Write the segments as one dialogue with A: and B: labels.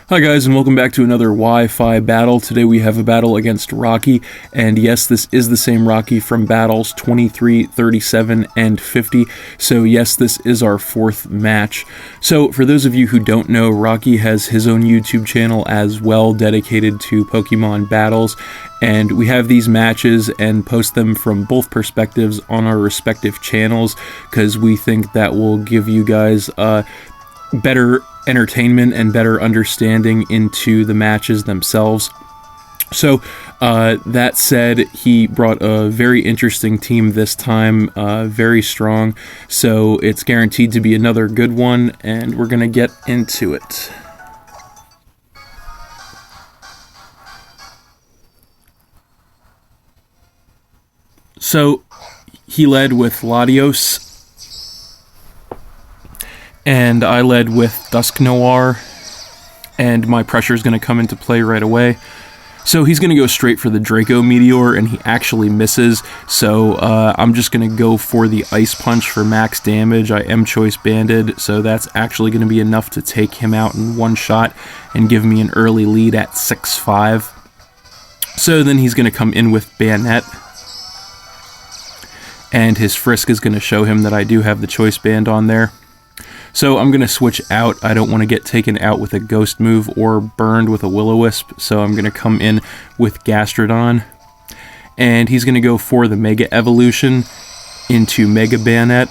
A: Hi guys, and welcome back to another Wi-Fi battle. Today we have a battle against Rocky, and yes, this is the same Rocky from battles 23, 37, and 50, so yes, this is our fourth match. So for those of you who don't know, Rocky has his own YouTube channel as well dedicated to Pokemon battles, and we have these matches and post them from both perspectives on our respective channels, because we think that will give you guys better entertainment and better understanding into the matches themselves. So that said, he brought a very interesting team this time, very strong, so it's guaranteed to be another good one, and we're gonna get into it. So he led with Latios, and I led with Dusknoir, and my pressure is going to come into play right away. So he's going to go straight for the Draco Meteor, and he actually misses, so I'm just going to go for the Ice Punch for max damage. I am choice banded, so that's actually going to be enough to take him out in one shot and give me an early lead at 6-5. So then he's going to come in with Bayonet, and his Frisk is going to show him that I do have the choice band on there. So I'm going to switch out. I don't want to get taken out with a Ghost move or burned with a Will-O-Wisp, so I'm going to come in with Gastrodon. And he's going to go for the Mega Evolution into Mega Bayonet.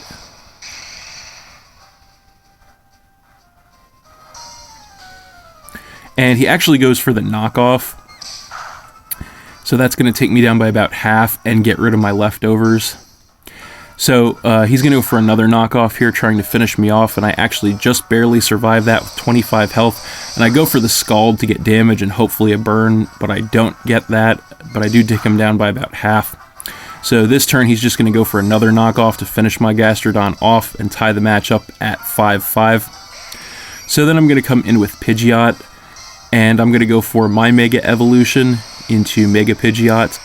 A: And he actually goes for the knockoff. So that's going to take me down by about half and get rid of my leftovers. So he's going to go for another knockoff here, trying to finish me off, and I actually just barely survive that with 25 health. And I go for the Scald to get damage and hopefully a burn, but I don't get that, but I do take him down by about half. So this turn he's just going to go for another knockoff to finish my Gastrodon off and tie the match up at 5-5. So then I'm going to come in with Pidgeot, and I'm going to go for my Mega Evolution into Mega Pidgeot.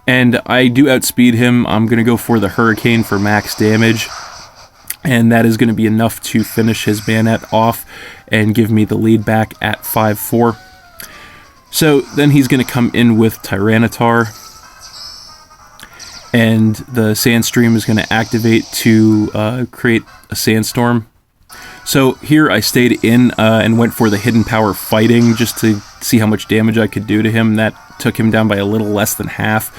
A: And I do outspeed him. I'm going to go for the Hurricane for max damage, and that is going to be enough to finish his Bayonet off and give me the lead back at 5-4. So then he's going to come in with Tyranitar, and the Sandstream is going to activate to create a Sandstorm. So here I stayed in and went for the Hidden Power Fighting just to see how much damage I could do to him. That took him down by a little less than half.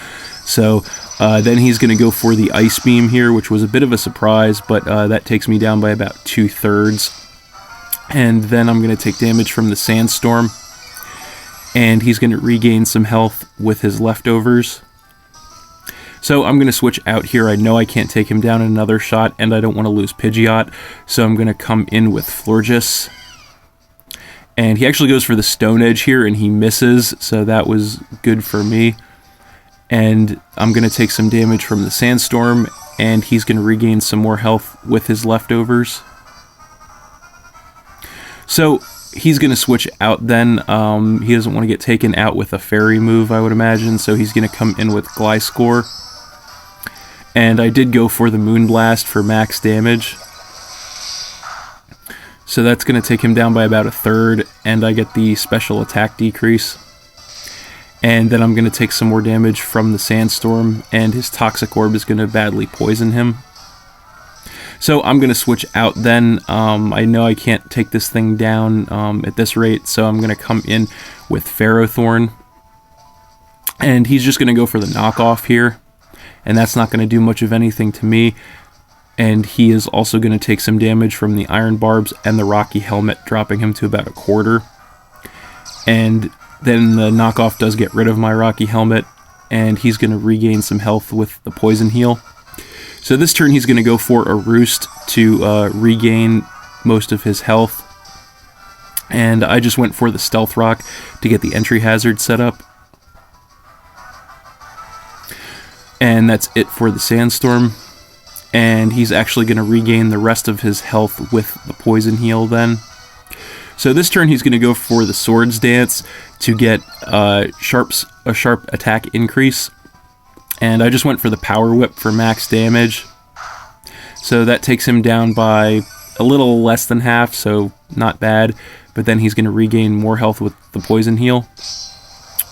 A: So then he's going to go for the Ice Beam here, which was a bit of a surprise, but that takes me down by about 2/3. And then I'm going to take damage from the Sandstorm, and he's going to regain some health with his leftovers. So I'm going to switch out here. I know I can't take him down in another shot, and I don't want to lose Pidgeot, so I'm going to come in with Florges. And he actually goes for the Stone Edge here, and he misses, so that was good for me. And I'm going to take some damage from the Sandstorm, and he's going to regain some more health with his leftovers. So he's going to switch out then. He doesn't want to get taken out with a Fairy move, I would imagine, so he's going to come in with Gliscor. And I did go for the Moonblast for max damage. So that's going to take him down by about 1/3, and I get the special attack decrease. And then I'm going to take some more damage from the Sandstorm, and his Toxic Orb is going to badly poison him. So I'm going to switch out then. I know I can't take this thing down at this rate, so I'm going to come in with Ferrothorn. And he's just going to go for the knockoff here, and that's not going to do much of anything to me. And he is also going to take some damage from the Iron Barbs and the Rocky Helmet, dropping him to about 1/4. And then the knockoff does get rid of my Rocky Helmet, and he's going to regain some health with the Poison Heal. So this turn he's going to go for a Roost to regain most of his health. And I just went for the Stealth Rock to get the entry hazard set up. And that's it for the Sandstorm. And he's actually going to regain the rest of his health with the Poison Heal then. So this turn he's going to go for the Swords Dance to get a sharp attack increase. And I just went for the Power Whip for max damage. So that takes him down by a little less than half, so not bad. But then he's going to regain more health with the poison heal.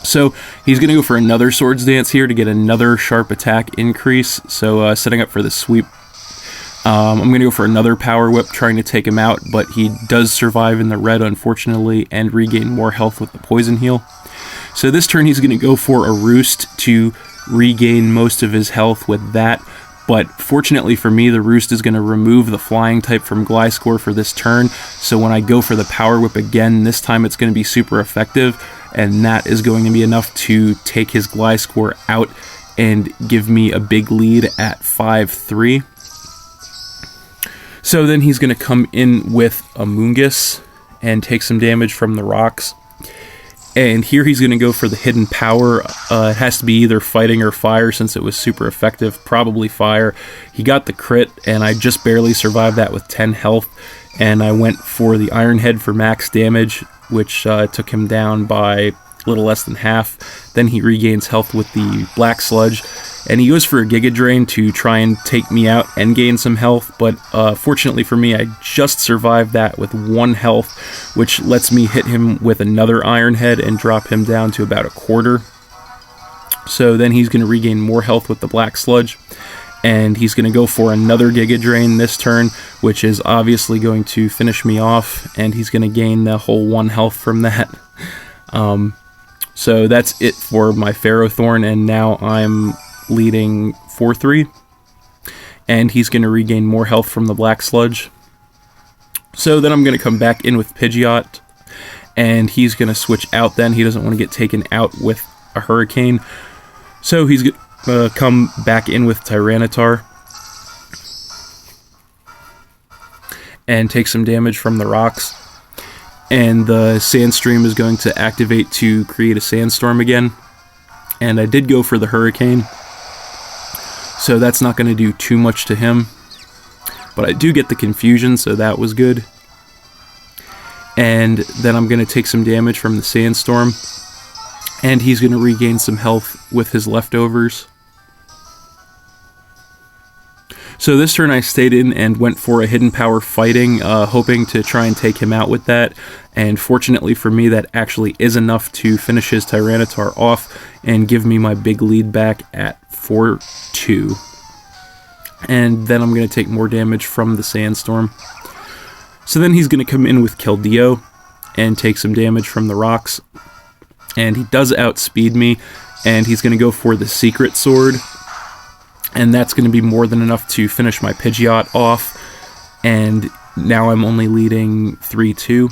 A: So he's going to go for another Swords Dance here to get another sharp attack increase. So setting up for the sweep. I'm going to go for another Power Whip, trying to take him out, but he does survive in the red, unfortunately, and regain more health with the poison heal. So this turn he's going to go for a Roost to regain most of his health with that. But fortunately for me, the Roost is going to remove the flying type from Gliscor for this turn. So when I go for the Power Whip again, this time it's going to be super effective. And that is going to be enough to take his Gliscor out and give me a big lead at 5-3. So then he's going to come in with Amoonguss and take some damage from the rocks. And here he's going to go for the hidden power. It has to be either fighting or fire since it was super effective. Probably fire. He got the crit, and I just barely survived that with 10 health. And I went for the Iron Head for max damage, which took him down by a little less than half. Then he regains health with the Black Sludge. And he goes for a Giga Drain to try and take me out and gain some health, but fortunately for me, I just survived that with 1 health, which lets me hit him with another Iron Head and drop him down to about a quarter. So then he's going to regain more health with the Black Sludge, and he's going to go for another Giga Drain this turn, which is obviously going to finish me off, and he's going to gain the whole 1 health from that. So that's it for my Ferrothorn, and now I'm leading 4-3, and he's going to regain more health from the Black Sludge. So then I'm going to come back in with Pidgeot, and he's going to switch out then. He doesn't want to get taken out with a Hurricane, so he's going to come back in with Tyranitar and take some damage from the rocks. And the Sandstream is going to activate to create a Sandstorm again. And I did go for the Hurricane, so that's not going to do too much to him. But I do get the Confusion, so that was good. And then I'm going to take some damage from the Sandstorm. And he's going to regain some health with his leftovers. So this turn I stayed in and went for a Hidden Power Fighting, hoping to try and take him out with that. And fortunately for me, that actually is enough to finish his Tyranitar off and give me my big lead back at 4-2. And then I'm going to take more damage from the Sandstorm. So then he's going to come in with Keldeo and take some damage from the rocks. And he does outspeed me, and he's going to go for the Secret Sword. And that's going to be more than enough to finish my Pidgeot off. And now I'm only leading 3-2.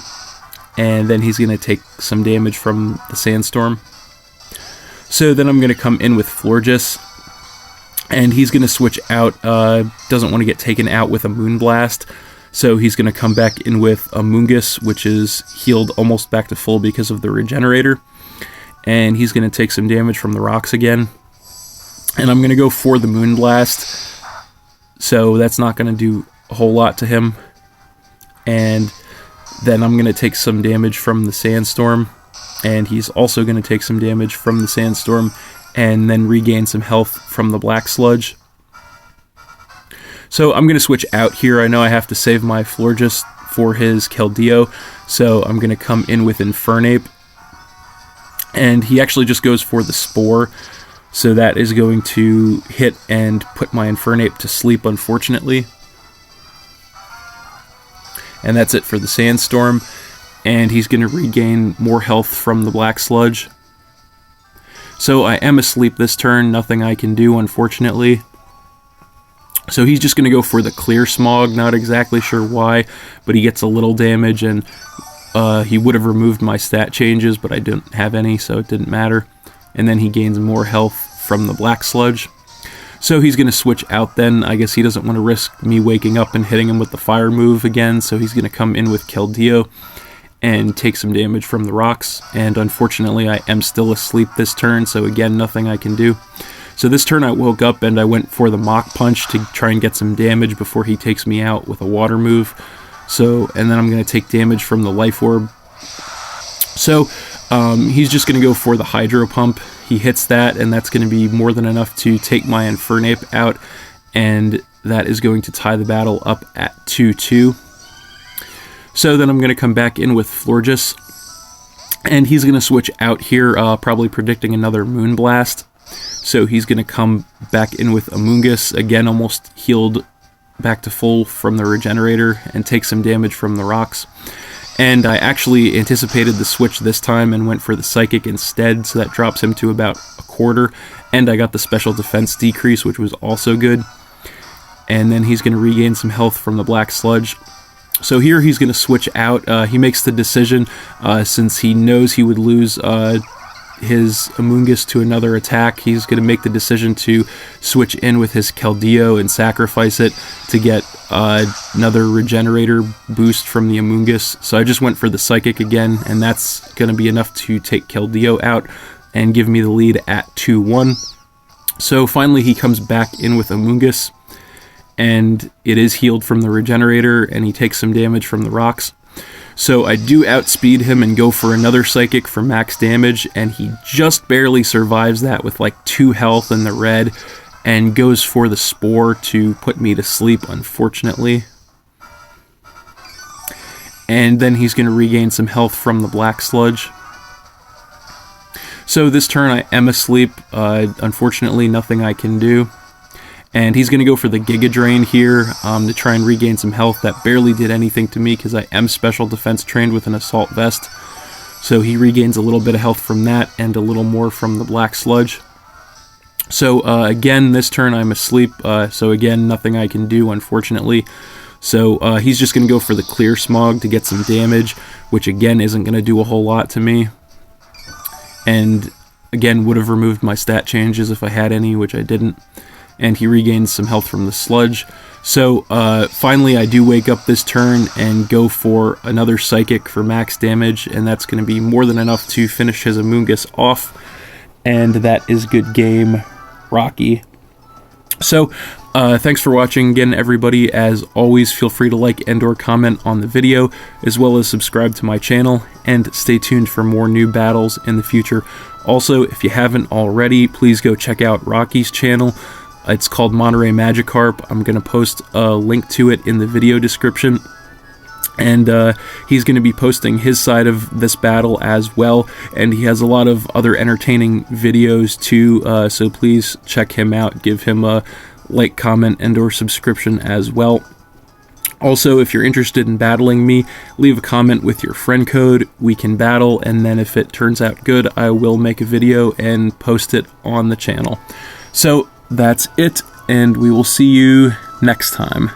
A: And then he's going to take some damage from the Sandstorm. So then I'm going to come in with Florges. And he's going to switch out. Doesn't want to get taken out with a Moonblast. So he's going to come back in with a Amoonguss, which is healed almost back to full because of the Regenerator. And he's going to take some damage from the rocks again. And I'm going to go for the Moonblast, so that's not going to do a whole lot to him. And then I'm going to take some damage from the Sandstorm, and he's also going to take some damage from the Sandstorm, and then regain some health from the Black Sludge. So I'm going to switch out here. I know I have to save my Florges for his Keldeo, so I'm going to come in with Infernape. And he actually just goes for the Spore. So that is going to hit and put my Infernape to sleep, unfortunately. And that's it for the Sandstorm. And he's going to regain more health from the Black Sludge. So I am asleep this turn. Nothing I can do, unfortunately. So he's just going to go for the Clear Smog. Not exactly sure why, but he gets a little damage. And he would have removed my stat changes, but I didn't have any, so it didn't matter. And then he gains more health from the Black Sludge. So he's going to switch out then. I guess he doesn't want to risk me waking up and hitting him with the fire move again, so he's going to come in with Keldeo and take some damage from the rocks. And unfortunately, I am still asleep this turn, so again, nothing I can do. So this turn I woke up and I went for the Mach Punch to try and get some damage before he takes me out with a water move. And then I'm going to take damage from the Life Orb. So he's just going to go for the Hydro Pump. He hits that, and that's going to be more than enough to take my Infernape out and that is going to tie the battle up at 2-2. So then I'm going to come back in with Florges, and he's going to switch out here, probably predicting another Moonblast. So he's going to come back in with Amoonguss, again almost healed back to full from the Regenerator, and take some damage from the rocks. And I actually anticipated the switch this time and went for the Psychic instead, so that drops him to about a quarter. And I got the Special Defense decrease, which was also good. And then he's going to regain some health from the Black Sludge. So here he's going to switch out. He makes the decision, since he knows he would lose his Amoonguss to another attack, he's going to make the decision to switch in with his Keldeo and sacrifice it to get another Regenerator boost from the Amoonguss. So I just went for the Psychic again, and that's going to be enough to take Keldeo out and give me the lead at 2-1. So finally he comes back in with Amoonguss, and it is healed from the Regenerator, and he takes some damage from the rocks. So I do outspeed him and go for another Psychic for max damage, and he just barely survives that with like 2 health in the red, and goes for the Spore to put me to sleep, unfortunately. And then he's going to regain some health from the Black Sludge. So this turn I am asleep, unfortunately nothing I can do. And he's going to go for the Giga Drain here to try and regain some health. That barely did anything to me because I am Special Defense trained with an Assault Vest. So he regains a little bit of health from that and a little more from the Black Sludge. So again, this turn I'm asleep. So again, nothing I can do, unfortunately. So he's just going to go for the Clear Smog to get some damage, which again isn't going to do a whole lot to me. And again, would have removed my stat changes if I had any, which I didn't. And he regains some health from the Sludge. So finally I do wake up this turn and go for another Psychic for max damage, and that's going to be more than enough to finish his Amoonguss off. And that is good game, Rocky. So thanks for watching again, everybody. As always, feel free to like and or comment on the video, as well as subscribe to my channel, and stay tuned for more new battles in the future. Also, if you haven't already, please go check out Rocky's channel. It's called Monterey Magikarp. I'm going to post a link to it in the video description. And he's going to be posting his side of this battle as well. And he has a lot of other entertaining videos too. So please check him out. Give him a like, comment, and or subscription as well. Also, if you're interested in battling me, leave a comment with your friend code. We can battle, and then if it turns out good, I will make a video and post it on the channel. So that's it, and we will see you next time.